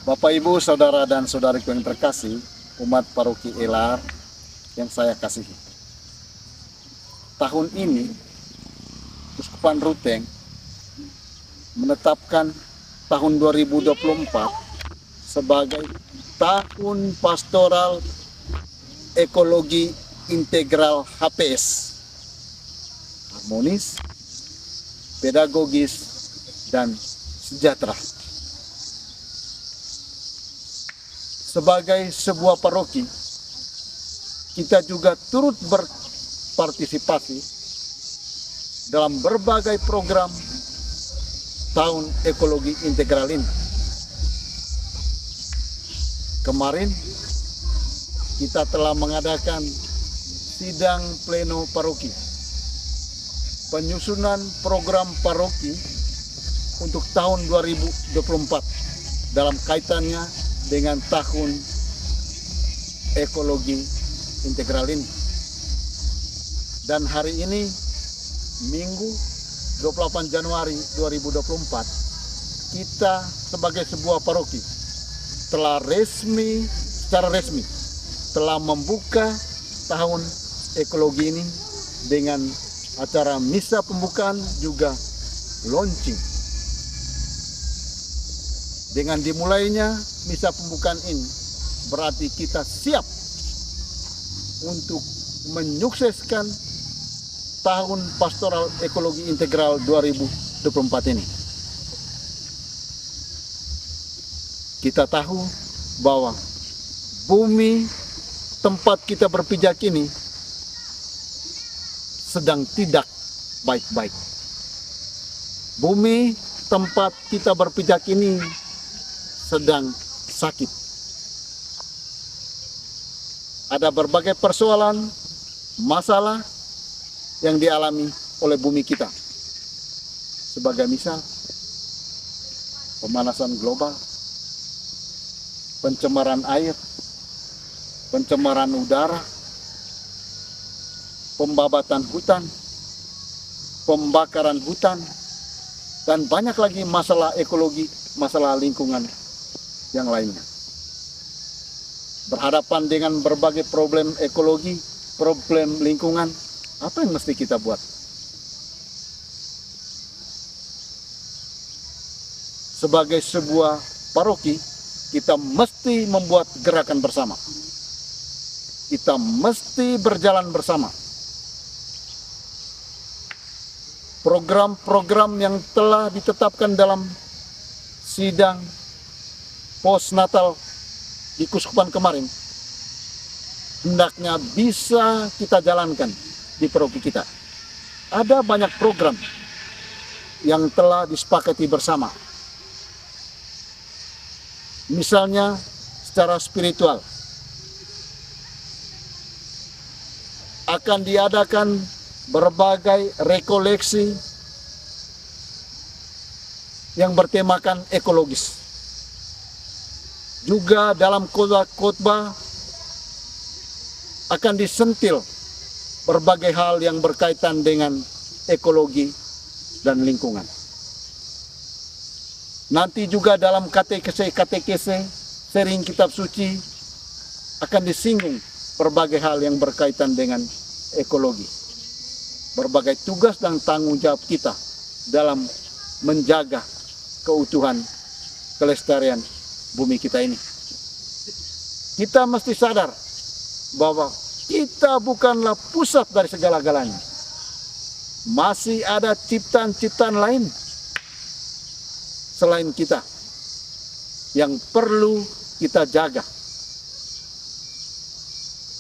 Bapak, Ibu, Saudara dan Saudariku yang terkasih, umat Paroki Elar yang saya kasihi. Tahun ini, Uskupan Ruteng menetapkan tahun 2024 sebagai Tahun Pastoral Ekologi Integral HPS. Harmonis, pedagogis, dan sejahtera. Sebagai sebuah paroki, kita juga turut berpartisipasi dalam berbagai program Tahun Ekologi Integral ini. Kemarin kita telah mengadakan sidang pleno paroki, penyusunan program paroki untuk tahun 2024 dalam kaitannya dengan Tahun Ekologi Integral ini. Dan hari ini, Minggu 28 Januari 2024, kita sebagai sebuah paroki telah secara resmi telah membuka Tahun Ekologi ini dengan acara misa pembukaan juga launching. Dengan dimulainya misa pembukaan ini berarti kita siap untuk menyukseskan Tahun Pastoral Ekologi Integral 2024 ini. Kita tahu bahwa bumi tempat kita berpijak ini sedang tidak baik-baik. Bumi tempat kita berpijak ini sedang sakit. Ada berbagai persoalan, masalah yang dialami oleh bumi kita. Sebagai misal, pemanasan global, pencemaran air, pencemaran udara, pembabatan hutan, pembakaran hutan, dan banyak lagi masalah ekologi, masalah lingkungan yang lainnya. Berhadapan dengan berbagai problem ekologi, problem lingkungan, apa yang mesti kita buat? Sebagai sebuah paroki, kita mesti membuat gerakan bersama. Kita mesti berjalan bersama. Program-program yang telah ditetapkan dalam sidang post-natal di Kuskupan kemarin hendaknya bisa kita jalankan di paroki kita. Ada banyak program yang telah disepakati bersama. Misalnya secara spiritual akan diadakan berbagai rekoleksi yang bertemakan ekologis. Juga dalam khotbah akan disentil berbagai hal yang berkaitan dengan ekologi dan lingkungan. Nanti juga dalam katekese sharing kitab suci akan disinggung berbagai hal yang berkaitan dengan ekologi. Berbagai tugas dan tanggung jawab kita dalam menjaga keutuhan kelestarian bumi kita ini. Kita mesti sadar bahwa kita bukanlah pusat dari segala-galanya. Masih ada ciptaan-ciptaan lain selain kita yang perlu kita jaga.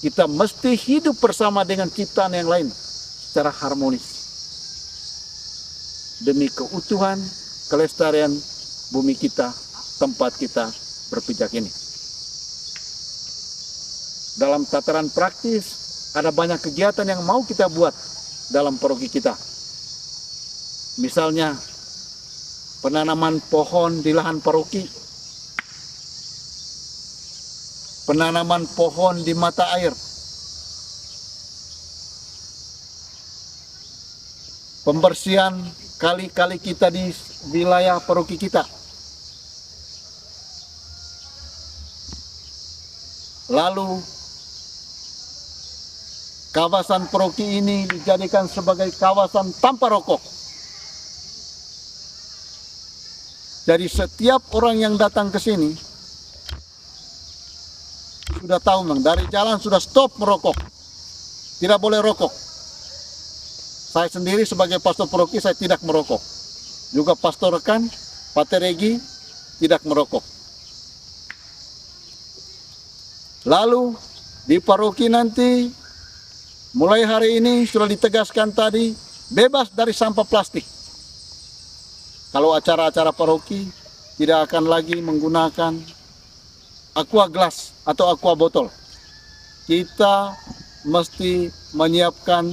Kita mesti hidup bersama dengan ciptaan yang lain secara harmonis demi keutuhan kelestarian bumi kita, tempat kita berpijak ini. Dalam tataran praktis, ada banyak kegiatan yang mau kita buat dalam paroki kita. Misalnya, penanaman pohon di lahan paroki, penanaman pohon di mata air, pembersihan kali-kali kita di wilayah paroki kita, Lalu kawasan paroki ini dijadikan sebagai kawasan tanpa rokok. Jadi setiap orang yang datang ke sini sudah tahu, dari jalan sudah stop merokok. Tidak boleh rokok. Saya sendiri sebagai pastor paroki saya tidak merokok. Juga pastor rekan, Pater Regi tidak merokok. Lalu di paroki nanti mulai hari ini sudah ditegaskan tadi bebas dari sampah plastik. Kalau acara-acara paroki tidak akan lagi menggunakan aqua gelas atau aqua botol. Kita mesti menyiapkan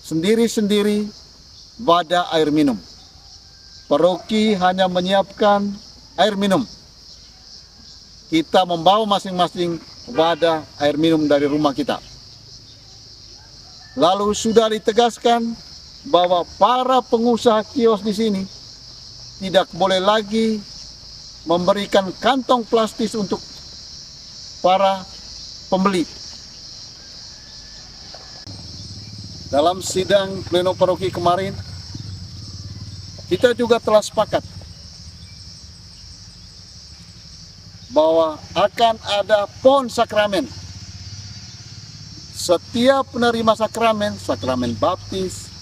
sendiri-sendiri wadah air minum. Paroki hanya menyiapkan air minum. Kita membawa masing-masing wadah air minum dari rumah kita. Lalu sudah ditegaskan bahwa para pengusaha kios di sini tidak boleh lagi memberikan kantong plastik untuk para pembeli. Dalam sidang pleno paroki kemarin, kita juga telah sepakat bahwa akan ada pohon sakramen. Setiap penerima sakramen, sakramen baptis,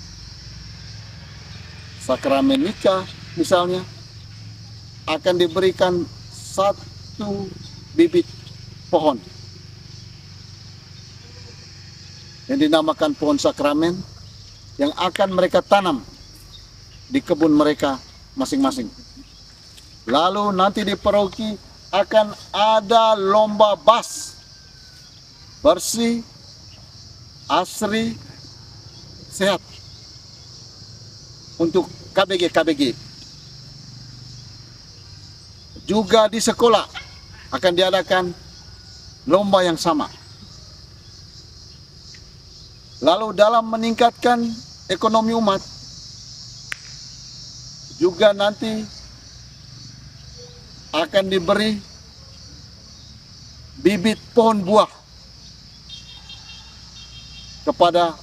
sakramen nikah misalnya, akan diberikan satu bibit pohon yang dinamakan pohon sakramen yang akan mereka tanam di kebun mereka masing-masing. Lalu nanti di paroki akan ada lomba bas bersih, asri, sehat untuk KBG. Juga di sekolah akan diadakan lomba yang sama. Lalu dalam meningkatkan ekonomi umat, juga nanti akan diberi bibit pohon buah kepada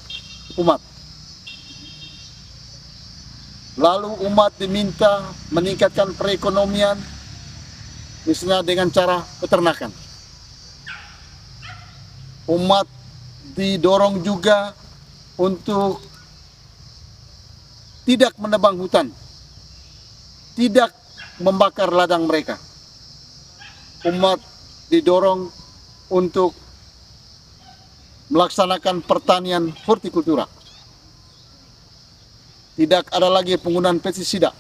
umat. Lalu umat diminta meningkatkan perekonomian, misalnya dengan cara peternakan. Umat didorong juga untuk tidak menebang hutan, tidak membakar ladang mereka. Umat didorong untuk melaksanakan pertanian hortikultura. Tidak ada lagi penggunaan pestisida.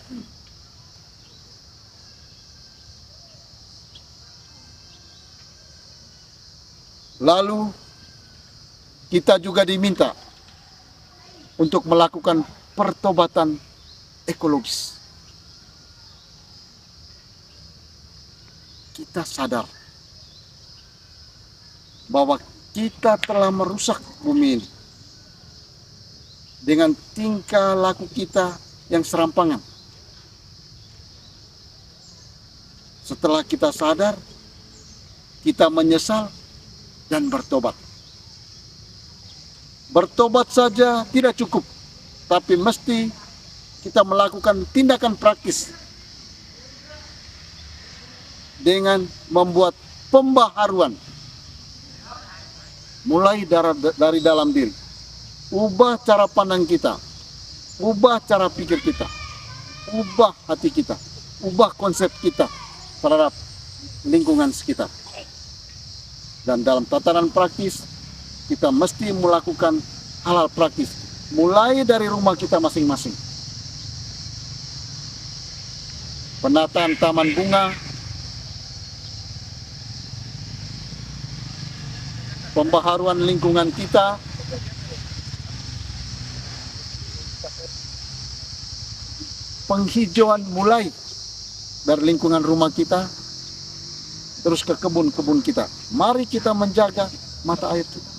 Lalu kita juga diminta untuk melakukan pertobatan ekologis. Kita sadar bahwa kita telah merusak bumi ini dengan tingkah laku kita yang serampangan. Setelah kita sadar, kita menyesal dan bertobat. Bertobat saja tidak cukup, tapi mesti kita melakukan tindakan praktis dengan membuat pembaharuan mulai dari dalam diri. Ubah cara pandang kita, ubah cara pikir kita, ubah hati kita, ubah konsep kita terhadap lingkungan sekitar. Dan dalam tatanan praktis, kita mesti melakukan hal-hal praktis, mulai dari rumah kita masing-masing. Penataan taman bunga, pembaharuan lingkungan kita, penghijauan mulai dari lingkungan rumah kita, terus ke kebun-kebun kita. Mari kita menjaga mata air kita.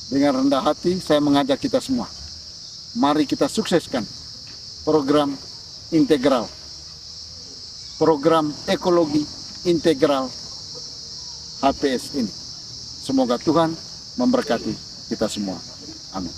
Dengan rendah hati, saya mengajak kita semua. Mari kita sukseskan program integral program ekologi integral HPS ini. Semoga Tuhan memberkati kita semua. Amin.